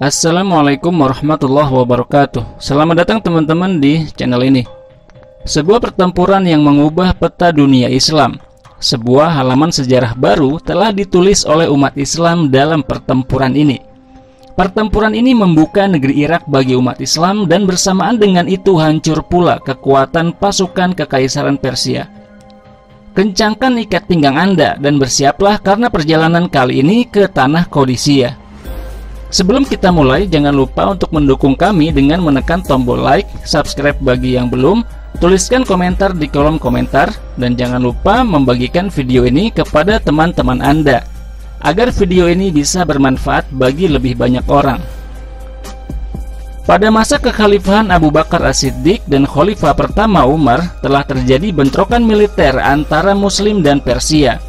Assalamualaikum warahmatullahi wabarakatuh. Selamat datang teman-teman di channel ini. Sebuah pertempuran yang mengubah peta dunia Islam. Sebuah halaman sejarah baru telah ditulis oleh umat Islam dalam pertempuran ini. Pertempuran ini membuka negeri Irak bagi umat Islam, dan bersamaan dengan itu hancur pula kekuatan pasukan Kekaisaran Persia. Kencangkan ikat pinggang Anda dan bersiaplah karena perjalanan kali ini ke tanah Qadisiyah. Sebelum kita mulai, jangan lupa untuk mendukung kami dengan menekan tombol like, subscribe bagi yang belum, tuliskan komentar di kolom komentar, dan jangan lupa membagikan video ini kepada teman-teman Anda, agar video ini bisa bermanfaat bagi lebih banyak orang. Pada masa kekhalifahan Abu Bakar As-Siddiq dan Khalifah pertama Umar, telah terjadi bentrokan militer antara Muslim dan Persia.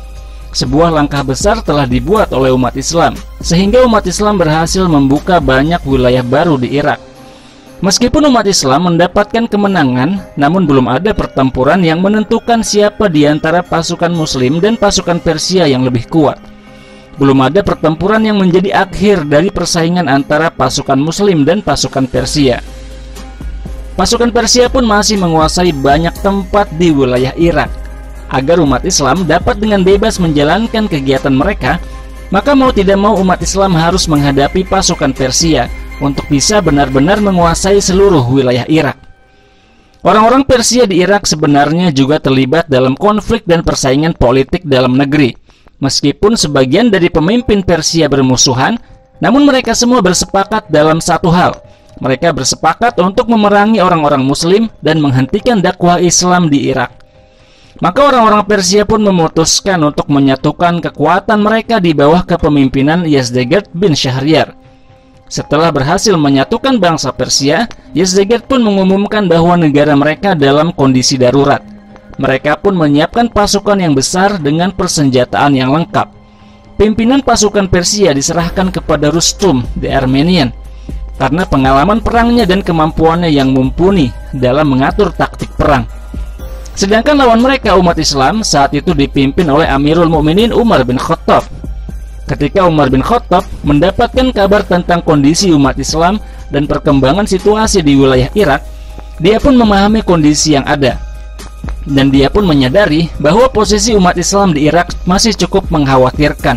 Sebuah langkah besar telah dibuat oleh umat Islam, sehingga umat Islam berhasil membuka banyak wilayah baru di Irak. Meskipun umat Islam mendapatkan kemenangan, namun belum ada pertempuran yang menentukan siapa di antara pasukan Muslim dan pasukan Persia yang lebih kuat. Belum ada pertempuran yang menjadi akhir dari persaingan antara pasukan Muslim dan pasukan Persia. Pasukan Persia pun masih menguasai banyak tempat di wilayah Irak. Agar umat Islam dapat dengan bebas menjalankan kegiatan mereka, maka mau tidak mau umat Islam harus menghadapi pasukan Persia untuk bisa benar-benar menguasai seluruh wilayah Irak. Orang-orang Persia di Irak sebenarnya juga terlibat dalam konflik dan persaingan politik dalam negeri. Meskipun sebagian dari pemimpin Persia bermusuhan, namun mereka semua bersepakat dalam satu hal. Mereka bersepakat untuk memerangi orang-orang Muslim dan menghentikan dakwah Islam di Irak. Maka orang-orang Persia pun memutuskan untuk menyatukan kekuatan mereka di bawah kepemimpinan Yazdegerd bin Syahryar. Setelah berhasil menyatukan bangsa Persia, Yazdegerd pun mengumumkan bahwa negara mereka dalam kondisi darurat. Mereka pun menyiapkan pasukan yang besar dengan persenjataan yang lengkap. Pimpinan pasukan Persia diserahkan kepada Rustum the Armenian karena pengalaman perangnya dan kemampuannya yang mumpuni dalam mengatur taktik perang. Sedangkan lawan mereka, umat Islam, saat itu dipimpin oleh Amirul Mukminin Umar bin Khattab. Ketika Umar bin Khattab mendapatkan kabar tentang kondisi umat Islam dan perkembangan situasi di wilayah Irak, dia pun memahami kondisi yang ada. Dan dia pun menyadari bahwa posisi umat Islam di Irak masih cukup mengkhawatirkan.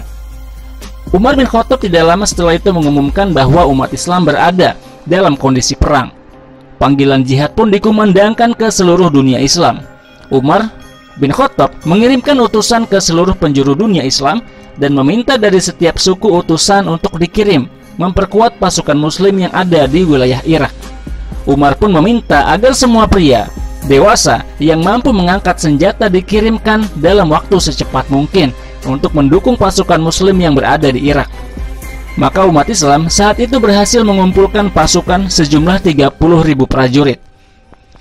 Umar bin Khattab tidak lama setelah itu mengumumkan bahwa umat Islam berada dalam kondisi perang. Panggilan jihad pun dikumandangkan ke seluruh dunia Islam. Umar bin Khattab mengirimkan utusan ke seluruh penjuru dunia Islam dan meminta dari setiap suku utusan untuk dikirim memperkuat pasukan Muslim yang ada di wilayah Irak. Umar pun meminta agar semua pria dewasa yang mampu mengangkat senjata dikirimkan dalam waktu secepat mungkin untuk mendukung pasukan Muslim yang berada di Irak. Maka umat Islam saat itu berhasil mengumpulkan pasukan sejumlah 30.000 prajurit.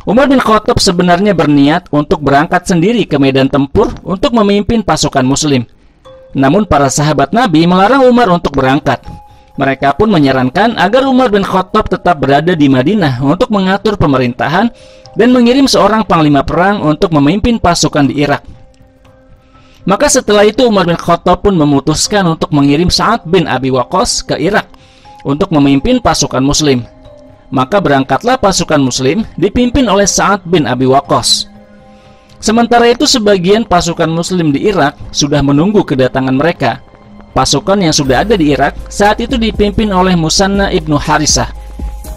Umar bin Khattab sebenarnya berniat untuk berangkat sendiri ke medan tempur untuk memimpin pasukan Muslim. Namun para sahabat Nabi melarang Umar untuk berangkat. Mereka pun menyarankan agar Umar bin Khattab tetap berada di Madinah untuk mengatur pemerintahan dan mengirim seorang panglima perang untuk memimpin pasukan di Irak. Maka setelah itu Umar bin Khattab pun memutuskan untuk mengirim Sa'ad bin Abi Waqqas ke Irak untuk memimpin pasukan Muslim. Maka berangkatlah pasukan Muslim dipimpin oleh Sa'ad bin Abi Waqqas. Sementara itu sebagian pasukan Muslim di Irak sudah menunggu kedatangan mereka. Pasukan yang sudah ada di Irak saat itu dipimpin oleh Musanna ibnu Harisah.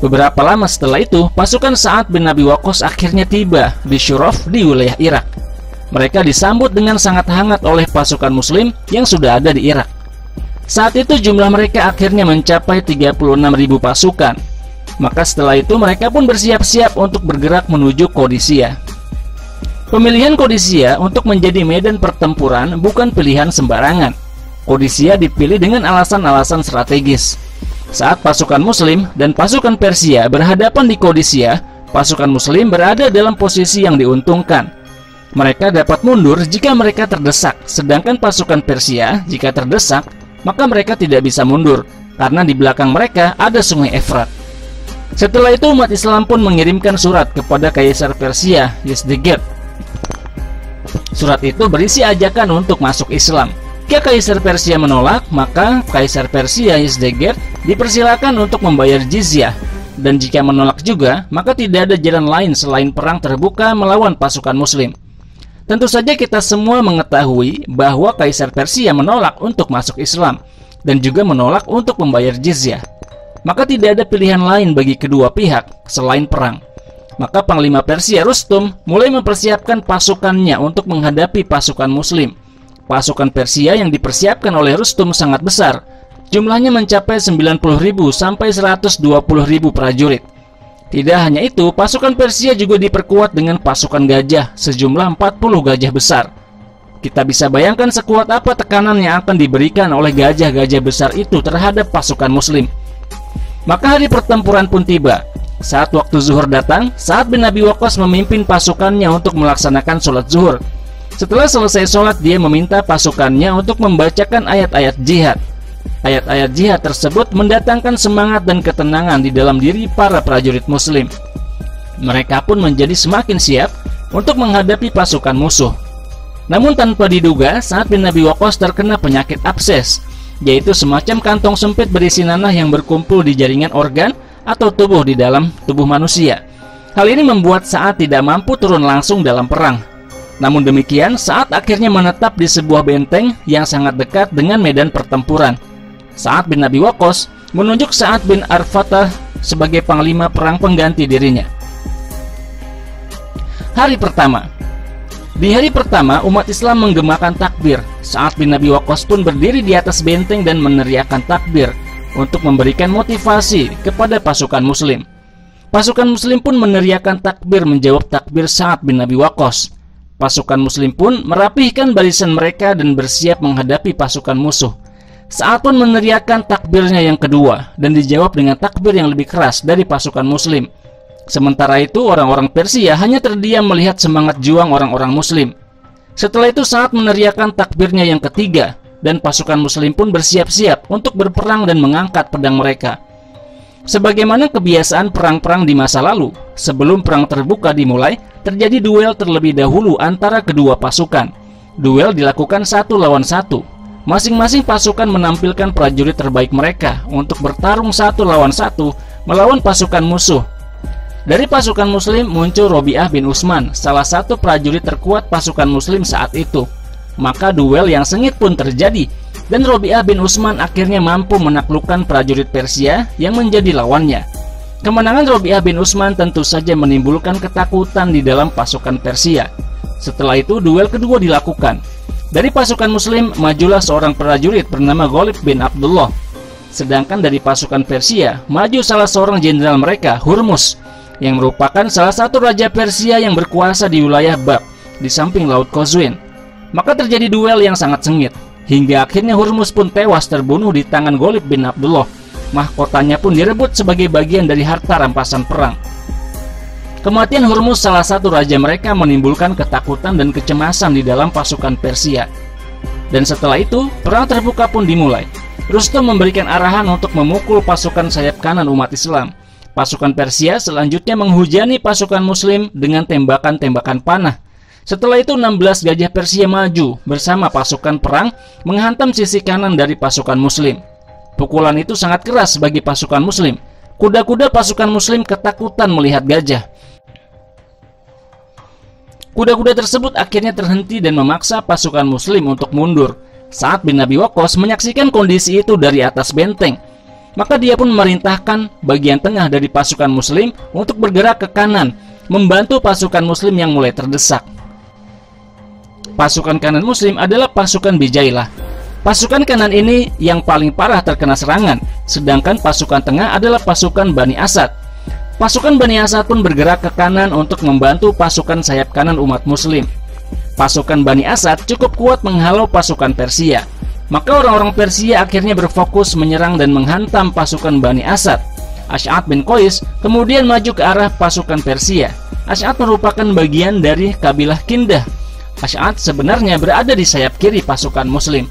Beberapa lama setelah itu, pasukan Sa'ad bin Abi Waqqas akhirnya tiba di Shuraf di wilayah Irak. Mereka disambut dengan sangat hangat oleh pasukan Muslim yang sudah ada di Irak. Saat itu jumlah mereka akhirnya mencapai 36.000 pasukan. Maka setelah itu mereka pun bersiap-siap untuk bergerak menuju Qadisiyah. Pemilihan Qadisiyah untuk menjadi medan pertempuran bukan pilihan sembarangan. Qadisiyah dipilih dengan alasan-alasan strategis. Saat pasukan Muslim dan pasukan Persia berhadapan di Qadisiyah, pasukan Muslim berada dalam posisi yang diuntungkan. Mereka dapat mundur jika mereka terdesak, sedangkan pasukan Persia jika terdesak, maka mereka tidak bisa mundur karena di belakang mereka ada sungai Efrat. Setelah itu umat Islam pun mengirimkan surat kepada Kaisar Persia Yazdegerd. Surat itu berisi ajakan untuk masuk Islam. Jika Kaisar Persia menolak, maka Kaisar Persia Yazdegerd dipersilakan untuk membayar jizyah, dan jika menolak juga, maka tidak ada jalan lain selain perang terbuka melawan pasukan Muslim. Tentu saja kita semua mengetahui bahwa Kaisar Persia menolak untuk masuk Islam dan juga menolak untuk membayar jizyah. Maka tidak ada pilihan lain bagi kedua pihak selain perang. Maka Panglima Persia Rustum mulai mempersiapkan pasukannya untuk menghadapi pasukan Muslim. Pasukan Persia yang dipersiapkan oleh Rustum sangat besar. Jumlahnya mencapai 90.000 sampai 120.000 prajurit. Tidak hanya itu, pasukan Persia juga diperkuat dengan pasukan gajah sejumlah 40 gajah besar. Kita bisa bayangkan sekuat apa tekanan yang akan diberikan oleh gajah-gajah besar itu terhadap pasukan Muslim. Maka hari pertempuran pun tiba. Saat waktu zuhur datang, Sa'ad bin Abi Waqqas memimpin pasukannya untuk melaksanakan sholat zuhur. Setelah selesai sholat, dia meminta pasukannya untuk membacakan ayat-ayat jihad. Ayat-ayat jihad tersebut mendatangkan semangat dan ketenangan di dalam diri para prajurit Muslim. Mereka pun menjadi semakin siap untuk menghadapi pasukan musuh. Namun tanpa diduga, Sa'ad bin Abi Waqqas terkena penyakit abses, yaitu semacam kantong sempit berisi nanah yang berkumpul di jaringan organ atau tubuh di dalam tubuh manusia. Hal ini membuat Sa'ad tidak mampu turun langsung dalam perang. Namun demikian, Sa'ad akhirnya menetap di sebuah benteng yang sangat dekat dengan medan pertempuran. Sa'ad bin Abi Waqqas menunjuk Sa'ad bin Arfatah sebagai panglima perang pengganti dirinya. Hari pertama. Di hari pertama, umat Islam menggemakan takbir. Sa'ad bin Abi Waqqas pun berdiri di atas benteng dan meneriakkan takbir untuk memberikan motivasi kepada pasukan Muslim. Pasukan Muslim pun meneriakkan takbir menjawab takbir Sa'ad bin Abi Waqqas. Pasukan Muslim pun merapihkan barisan mereka dan bersiap menghadapi pasukan musuh. Sa'ad pun meneriakkan takbirnya yang kedua dan dijawab dengan takbir yang lebih keras dari pasukan Muslim. Sementara itu orang-orang Persia hanya terdiam melihat semangat juang orang-orang Muslim. Setelah itu Sa'ad meneriakkan takbirnya yang ketiga dan pasukan Muslim pun bersiap-siap untuk berperang dan mengangkat pedang mereka. Sebagaimana kebiasaan perang-perang di masa lalu, sebelum perang terbuka dimulai, terjadi duel terlebih dahulu antara kedua pasukan. Duel dilakukan 1 lawan 1. Masing-masing pasukan menampilkan prajurit terbaik mereka untuk bertarung 1 lawan 1 melawan pasukan musuh. Dari pasukan Muslim muncul Robi'ah bin Utsman, salah satu prajurit terkuat pasukan Muslim saat itu. Maka duel yang sengit pun terjadi, dan Robi'ah bin Utsman akhirnya mampu menaklukkan prajurit Persia yang menjadi lawannya. Kemenangan Robi'ah bin Utsman tentu saja menimbulkan ketakutan di dalam pasukan Persia. Setelah itu duel kedua dilakukan. Dari pasukan Muslim majulah seorang prajurit bernama Ghalib bin Abdullah. Sedangkan dari pasukan Persia maju salah seorang jenderal mereka, Hurmuz, yang merupakan salah satu raja Persia yang berkuasa di wilayah Bab di samping Laut Qazwin. Maka terjadi duel yang sangat sengit, hingga akhirnya Hurmuz pun tewas terbunuh di tangan Ghalib bin Abdullah. Mahkotanya pun direbut sebagai bagian dari harta rampasan perang. Kematian Hurmuz, salah satu raja mereka, menimbulkan ketakutan dan kecemasan di dalam pasukan Persia. Dan setelah itu, perang terbuka pun dimulai. Rustum memberikan arahan untuk memukul pasukan sayap kanan umat Islam. Pasukan Persia selanjutnya menghujani pasukan Muslim dengan tembakan-tembakan panah. Setelah itu 16 gajah Persia maju bersama pasukan perang menghantam sisi kanan dari pasukan Muslim. Pukulan itu sangat keras bagi pasukan Muslim. Kuda-kuda pasukan Muslim ketakutan melihat gajah. Kuda-kuda tersebut akhirnya terhenti dan memaksa pasukan Muslim untuk mundur. Sa'ad bin Abi Waqqas menyaksikan kondisi itu dari atas benteng. Maka dia pun memerintahkan bagian tengah dari pasukan Muslim untuk bergerak ke kanan, membantu pasukan Muslim yang mulai terdesak. Pasukan kanan Muslim adalah pasukan Bijailah. Pasukan kanan ini yang paling parah terkena serangan, sedangkan pasukan tengah adalah pasukan Bani Asad. Pasukan Bani Asad pun bergerak ke kanan untuk membantu pasukan sayap kanan umat Muslim. Pasukan Bani Asad cukup kuat menghalau pasukan Persia. Maka orang-orang Persia akhirnya berfokus menyerang dan menghantam pasukan Bani Asad. Asy'ad bin Qais kemudian maju ke arah pasukan Persia. Asy'ad merupakan bagian dari kabilah Kindah. Asy'ad sebenarnya berada di sayap kiri pasukan Muslim.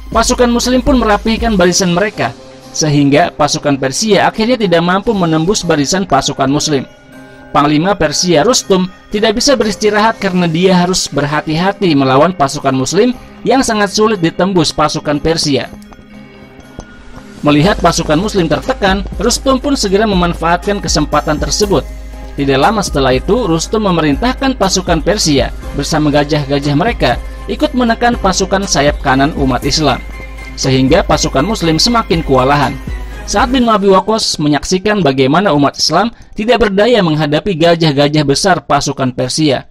Pasukan Muslim pun merapihkan barisan mereka, sehingga pasukan Persia akhirnya tidak mampu menembus barisan pasukan Muslim. Panglima Persia Rustum tidak bisa beristirahat karena dia harus berhati-hati melawan pasukan Muslim yang sangat sulit ditembus pasukan Persia. Melihat pasukan muslim tertekan, Rustum pun segera memanfaatkan kesempatan tersebut. Tidak lama setelah itu, Rustum memerintahkan pasukan Persia bersama gajah-gajah mereka ikut menekan pasukan sayap kanan umat Islam, sehingga pasukan muslim semakin kewalahan. Sa'ad bin Abi Waqqas menyaksikan bagaimana umat Islam tidak berdaya menghadapi gajah-gajah besar pasukan Persia.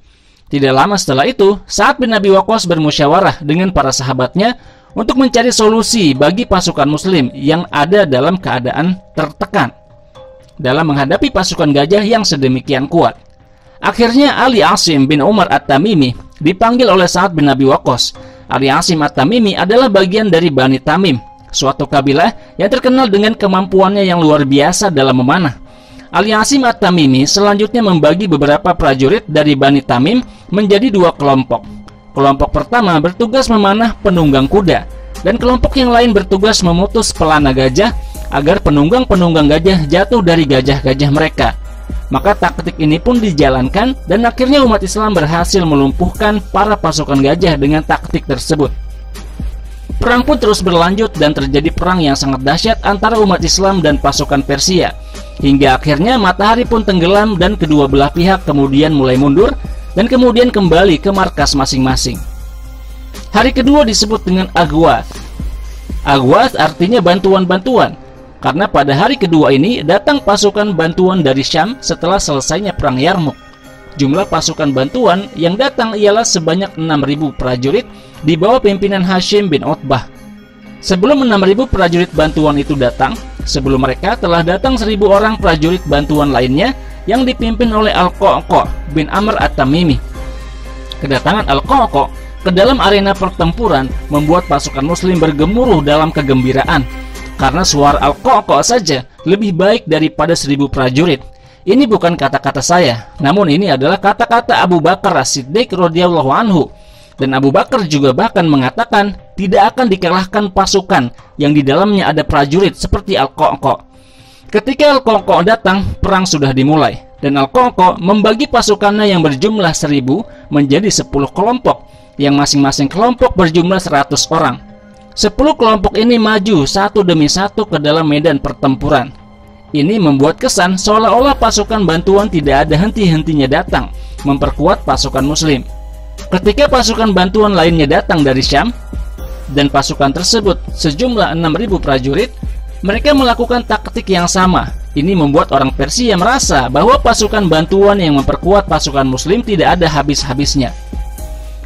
Tidak lama setelah itu, Sa'ad bin Abi Waqqas bermusyawarah dengan para sahabatnya untuk mencari solusi bagi pasukan muslim yang ada dalam keadaan tertekan dalam menghadapi pasukan gajah yang sedemikian kuat. Akhirnya Ali Asim bin Umar At-Tamimi dipanggil oleh Sa'ad bin Abi Waqqas. Ali Asim At-Tamimi adalah bagian dari Bani Tamim, suatu kabilah yang terkenal dengan kemampuannya yang luar biasa dalam memanah. Ali Asim At-Tamimi selanjutnya membagi beberapa prajurit dari Bani Tamim menjadi dua kelompok. Kelompok pertama bertugas memanah penunggang kuda, dan kelompok yang lain bertugas memutus pelana gajah agar penunggang-penunggang gajah jatuh dari gajah-gajah mereka. Maka taktik ini pun dijalankan, dan akhirnya umat Islam berhasil melumpuhkan para pasukan gajah dengan taktik tersebut. Perang pun terus berlanjut dan terjadi perang yang sangat dahsyat antara umat Islam dan pasukan Persia, hingga akhirnya matahari pun tenggelam dan kedua belah pihak kemudian mulai mundur dan kemudian kembali ke markas masing-masing. Hari kedua disebut dengan Aghwath. Aghwath artinya bantuan-bantuan, karena pada hari kedua ini datang pasukan bantuan dari Syam setelah selesainya perang Yarmuk. Jumlah pasukan bantuan yang datang ialah sebanyak 6.000 prajurit di bawah pimpinan Hashim bin Utbah. Sebelum 6.000 prajurit bantuan itu datang, sebelum mereka telah datang 1.000 orang prajurit bantuan lainnya yang dipimpin oleh Al-Qa'qa' bin Amr At-Tamimi. Kedatangan Al-Qa'qa' ke dalam arena pertempuran membuat pasukan muslim bergemuruh dalam kegembiraan, karena suara Al-Qa'qa' saja lebih baik daripada 1.000 prajurit. Ini bukan kata-kata saya, namun ini adalah kata-kata Abu Bakar As-Siddiq radhiyallahu anhu. Dan Abu Bakar juga bahkan mengatakan tidak akan dikalahkan pasukan yang di dalamnya ada prajurit seperti Al-Qa'qa'. Ketika Al-Qa'qa' datang, perang sudah dimulai, dan Al-Qa'qa' membagi pasukannya yang berjumlah 1.000 menjadi 10 kelompok, yang masing-masing kelompok berjumlah 100 orang. 10 kelompok ini maju satu demi satu ke dalam medan pertempuran. Ini membuat kesan seolah-olah pasukan bantuan tidak ada henti-hentinya datang memperkuat pasukan muslim. Ketika pasukan bantuan lainnya datang dari Syam, dan pasukan tersebut sejumlah 6.000 prajurit, mereka melakukan taktik yang sama. Ini membuat orang Persia merasa bahwa pasukan bantuan yang memperkuat pasukan muslim tidak ada habis-habisnya.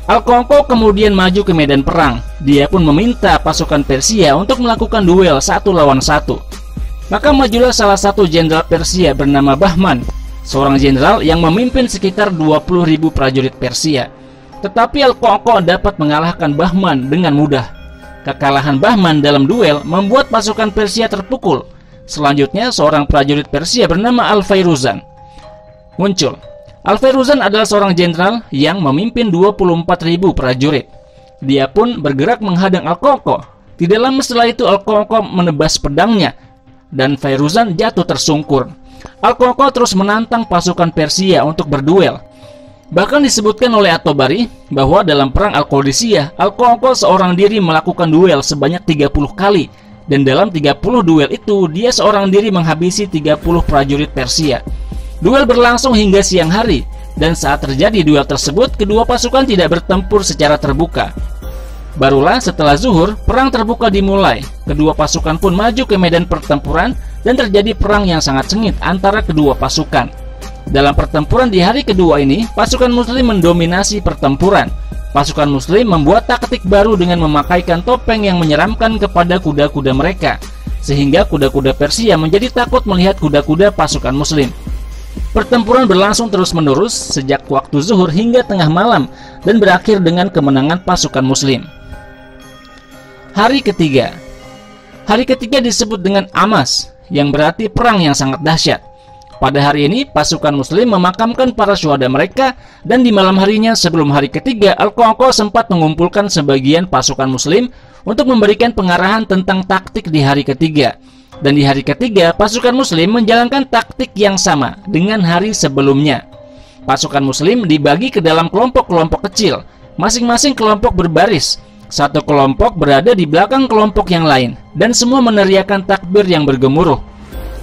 Al-Qa'qa' kemudian maju ke medan perang. Dia pun meminta pasukan Persia untuk melakukan duel 1 lawan 1. Maka majulah salah satu jenderal Persia bernama Bahman, seorang jenderal yang memimpin sekitar 20.000 prajurit Persia. Tetapi Al-Qa'qa' dapat mengalahkan Bahman dengan mudah. Kekalahan Bahman dalam duel membuat pasukan Persia terpukul. Selanjutnya seorang prajurit Persia bernama Al-Fairuzan muncul. Al-Fairuzan adalah seorang jenderal yang memimpin 24.000 prajurit. Dia pun bergerak menghadang Al-Qa'qa'. Tidak lama setelah itu Al-Qa'qa' menebas pedangnya dan Fairuzan jatuh tersungkur. Al-Qa'qa' terus menantang pasukan Persia untuk berduel. Bahkan disebutkan oleh At-Tabari bahwa dalam perang Al-Qadisiyah, Al-Qa'qa' seorang diri melakukan duel sebanyak 30 kali, dan dalam 30 duel itu dia seorang diri menghabisi 30 prajurit Persia. Duel berlangsung hingga siang hari, dan saat terjadi duel tersebut kedua pasukan tidak bertempur secara terbuka. Barulah setelah zuhur, perang terbuka dimulai. Kedua pasukan pun maju ke medan pertempuran dan terjadi perang yang sangat sengit antara kedua pasukan. Dalam pertempuran di hari kedua ini, pasukan muslim mendominasi pertempuran. Pasukan muslim membuat taktik baru dengan memakaikan topeng yang menyeramkan kepada kuda-kuda mereka, sehingga kuda-kuda Persia menjadi takut melihat kuda-kuda pasukan muslim. Pertempuran berlangsung terus-menerus sejak waktu zuhur hingga tengah malam dan berakhir dengan kemenangan pasukan muslim. Hari ketiga. Hari ketiga disebut dengan Amas, yang berarti perang yang sangat dahsyat. Pada hari ini, pasukan muslim memakamkan para syuhada mereka, dan di malam harinya sebelum hari ketiga, Al-Qa'qa' sempat mengumpulkan sebagian pasukan muslim untuk memberikan pengarahan tentang taktik di hari ketiga. Dan di hari ketiga, pasukan muslim menjalankan taktik yang sama dengan hari sebelumnya. Pasukan muslim dibagi ke dalam kelompok-kelompok kecil. Masing-masing kelompok berbaris. Satu kelompok berada di belakang kelompok yang lain, dan semua meneriakkan takbir yang bergemuruh.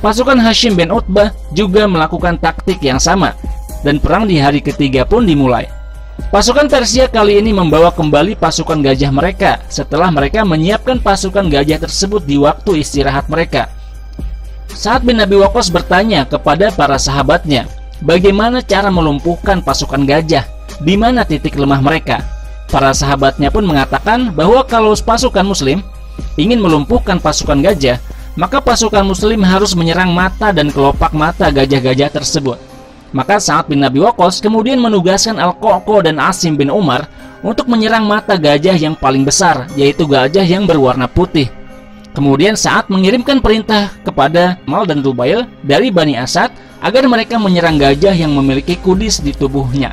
Pasukan Hashim bin Utbah juga melakukan taktik yang sama, dan perang di hari ketiga pun dimulai. Pasukan Persia kali ini membawa kembali pasukan gajah mereka setelah mereka menyiapkan pasukan gajah tersebut di waktu istirahat mereka. Sa'ad bin Abi Waqqas bertanya kepada para sahabatnya, bagaimana cara melumpuhkan pasukan gajah? Di mana titik lemah mereka? Para sahabatnya pun mengatakan bahwa kalau pasukan muslim ingin melumpuhkan pasukan gajah, maka pasukan muslim harus menyerang mata dan kelopak mata gajah-gajah tersebut. Maka Sa'ad bin Abi Waqqas kemudian menugaskan Al-Qa'qa' dan Asim bin Umar untuk menyerang mata gajah yang paling besar, yaitu gajah yang berwarna putih. Kemudian Sa'ad mengirimkan perintah kepada Mal dan Rubail dari Bani Asad agar mereka menyerang gajah yang memiliki kudis di tubuhnya.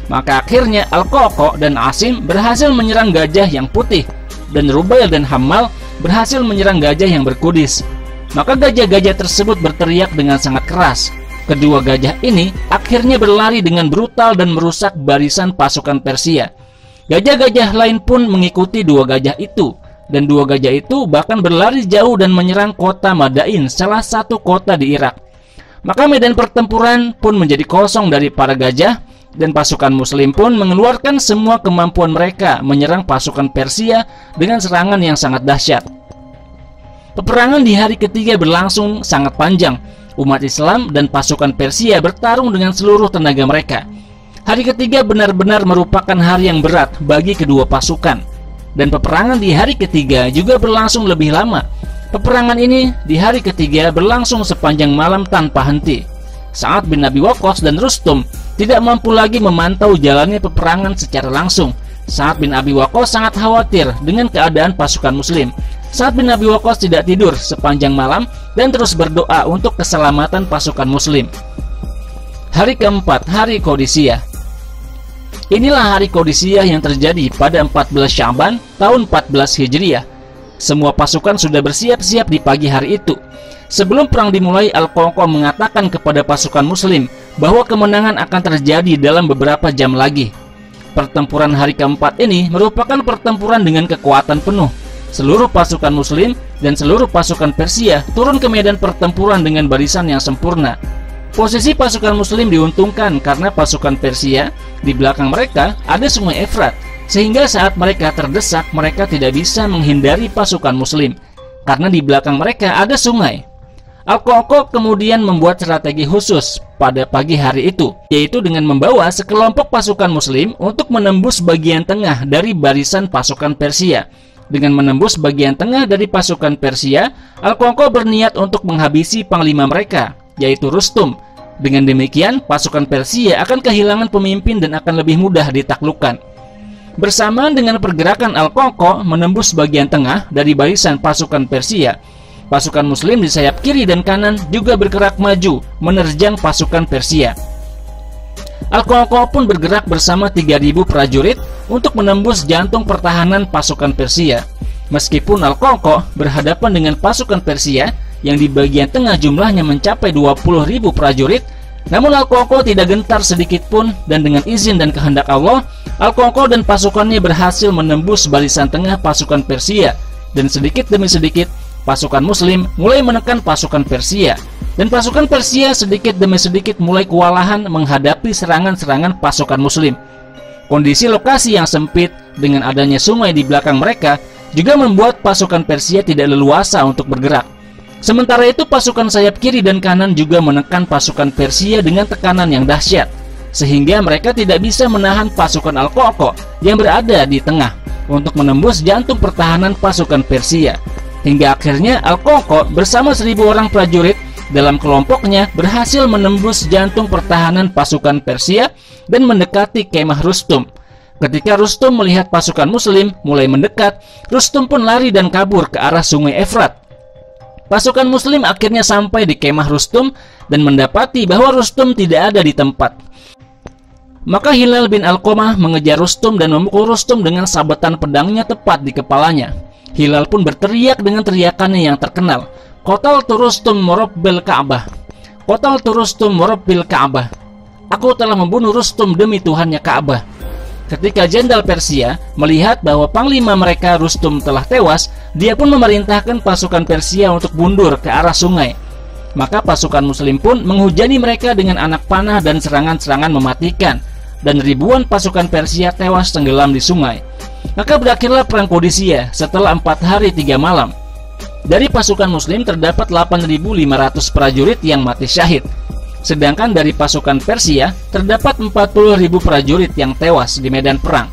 Maka akhirnya Al-Qa'qa' dan Asim berhasil menyerang gajah yang putih, dan Rubail dan Hammal berhasil menyerang gajah yang berkudis. Maka gajah-gajah tersebut berteriak dengan sangat keras. Kedua gajah ini akhirnya berlari dengan brutal dan merusak barisan pasukan Persia. Gajah-gajah lain pun mengikuti dua gajah itu, dan dua gajah itu bahkan berlari jauh dan menyerang kota Madain, salah satu kota di Irak. Maka medan pertempuran pun menjadi kosong dari para gajah, dan pasukan muslim pun mengeluarkan semua kemampuan mereka menyerang pasukan Persia dengan serangan yang sangat dahsyat. Peperangan di hari ketiga berlangsung sangat panjang. Umat Islam dan pasukan Persia bertarung dengan seluruh tenaga mereka. Hari ketiga benar-benar merupakan hari yang berat bagi kedua pasukan. Dan peperangan di hari ketiga juga berlangsung lebih lama. Peperangan ini di hari ketiga berlangsung sepanjang malam tanpa henti. Sa'ad bin Abi Waqqas dan Rustum tidak mampu lagi memantau jalannya peperangan secara langsung. Sa'ad bin Abi Waqqas sangat khawatir dengan keadaan pasukan muslim. Sa'ad bin Abi Waqqas tidak tidur sepanjang malam dan terus berdoa untuk keselamatan pasukan muslim. Hari keempat, hari Qadisiyah. Inilah hari Qadisiyah yang terjadi pada 14 Sya'ban tahun 14 Hijriah. Semua pasukan sudah bersiap-siap di pagi hari itu. Sebelum perang dimulai, Al-Qa'qa' mengatakan kepada pasukan muslim bahwa kemenangan akan terjadi dalam beberapa jam lagi. Pertempuran hari keempat ini merupakan pertempuran dengan kekuatan penuh. Seluruh pasukan muslim dan seluruh pasukan Persia turun ke medan pertempuran dengan barisan yang sempurna. Posisi pasukan muslim diuntungkan karena pasukan Persia di belakang mereka ada sungai Efrat, sehingga saat mereka terdesak mereka tidak bisa menghindari pasukan muslim karena di belakang mereka ada sungai. Al-Qa'qa' kemudian membuat strategi khusus pada pagi hari itu, yaitu dengan membawa sekelompok pasukan muslim untuk menembus bagian tengah dari barisan pasukan Persia. Dengan menembus bagian tengah dari pasukan Persia, Al-Qa'qa' berniat untuk menghabisi panglima mereka, yaitu Rustum. Dengan demikian, pasukan Persia akan kehilangan pemimpin dan akan lebih mudah ditaklukkan. Bersamaan dengan pergerakan Al-Qa'qa' menembus bagian tengah dari barisan pasukan Persia, pasukan muslim di sayap kiri dan kanan juga bergerak maju menerjang pasukan Persia. Al-Qa'qa' pun bergerak bersama 3.000 prajurit untuk menembus jantung pertahanan pasukan Persia. Meskipun Al-Qa'qa' berhadapan dengan pasukan Persia yang di bagian tengah jumlahnya mencapai 20.000 prajurit, namun Al-Qa'qa' tidak gentar sedikit pun, dan dengan izin dan kehendak Allah, Al-Qa'qa' dan pasukannya berhasil menembus barisan tengah pasukan Persia, dan sedikit demi sedikit pasukan muslim mulai menekan pasukan Persia, dan pasukan Persia sedikit demi sedikit mulai kewalahan menghadapi serangan-serangan pasukan muslim. Kondisi lokasi yang sempit dengan adanya sungai di belakang mereka juga membuat pasukan Persia tidak leluasa untuk bergerak. Sementara itu pasukan sayap kiri dan kanan juga menekan pasukan Persia dengan tekanan yang dahsyat, sehingga mereka tidak bisa menahan pasukan Al-Qa'qa' yang berada di tengah untuk menembus jantung pertahanan pasukan Persia. Hingga akhirnya Al-Qa'qa' bersama 1.000 orang prajurit dalam kelompoknya berhasil menembus jantung pertahanan pasukan Persia dan mendekati kemah Rustum. Ketika Rustum melihat pasukan muslim mulai mendekat, Rustum pun lari dan kabur ke arah sungai Efrat. Pasukan muslim akhirnya sampai di kemah Rustum dan mendapati bahwa Rustum tidak ada di tempat. Maka Hilal bin Alqamah mengejar Rustum dan memukul Rustum dengan sabetan pedangnya tepat di kepalanya. Hilal pun berteriak dengan teriakannya yang terkenal, "Qataltu Rustum Rabbil Ka'bah. Qataltu Rustum Rabbil Ka'bah." Aku telah membunuh Rustum demi Tuhannya Ka'bah. Ketika Jenderal Persia melihat bahwa panglima mereka Rustum telah tewas, dia pun memerintahkan pasukan Persia untuk mundur ke arah sungai. Maka pasukan Muslim pun menghujani mereka dengan anak panah dan serangan-serangan mematikan, dan ribuan pasukan Persia tewas tenggelam di sungai. Maka berakhirlah perang Qadisiyah setelah 4 hari 3 malam. Dari pasukan Muslim terdapat 8.500 prajurit yang mati syahid. Sedangkan dari pasukan Persia terdapat 40.000 prajurit yang tewas di medan perang.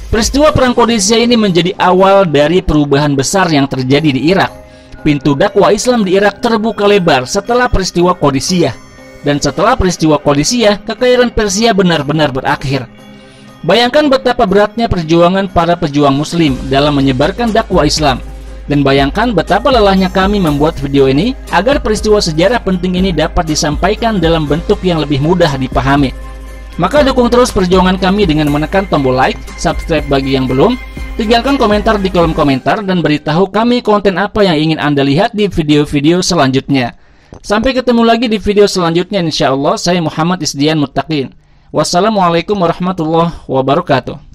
Peristiwa perang Qadisiyah ini menjadi awal dari perubahan besar yang terjadi di Irak. Pintu dakwah Islam di Irak terbuka lebar setelah peristiwa Qadisiyah. Dan setelah peristiwa Qadisiyah, kekaisaran Persia benar-benar berakhir. Bayangkan betapa beratnya perjuangan para pejuang Muslim dalam menyebarkan dakwah Islam. Dan bayangkan betapa lelahnya kami membuat video ini agar peristiwa sejarah penting ini dapat disampaikan dalam bentuk yang lebih mudah dipahami. Maka dukung terus perjuangan kami dengan menekan tombol like, subscribe bagi yang belum, tinggalkan komentar di kolom komentar, dan beritahu kami konten apa yang ingin Anda lihat di video-video selanjutnya. Sampai ketemu lagi di video selanjutnya insyaallah. Saya Muhammad Isdian Muttaqin. Wassalamualaikum warahmatullahi wabarakatuh.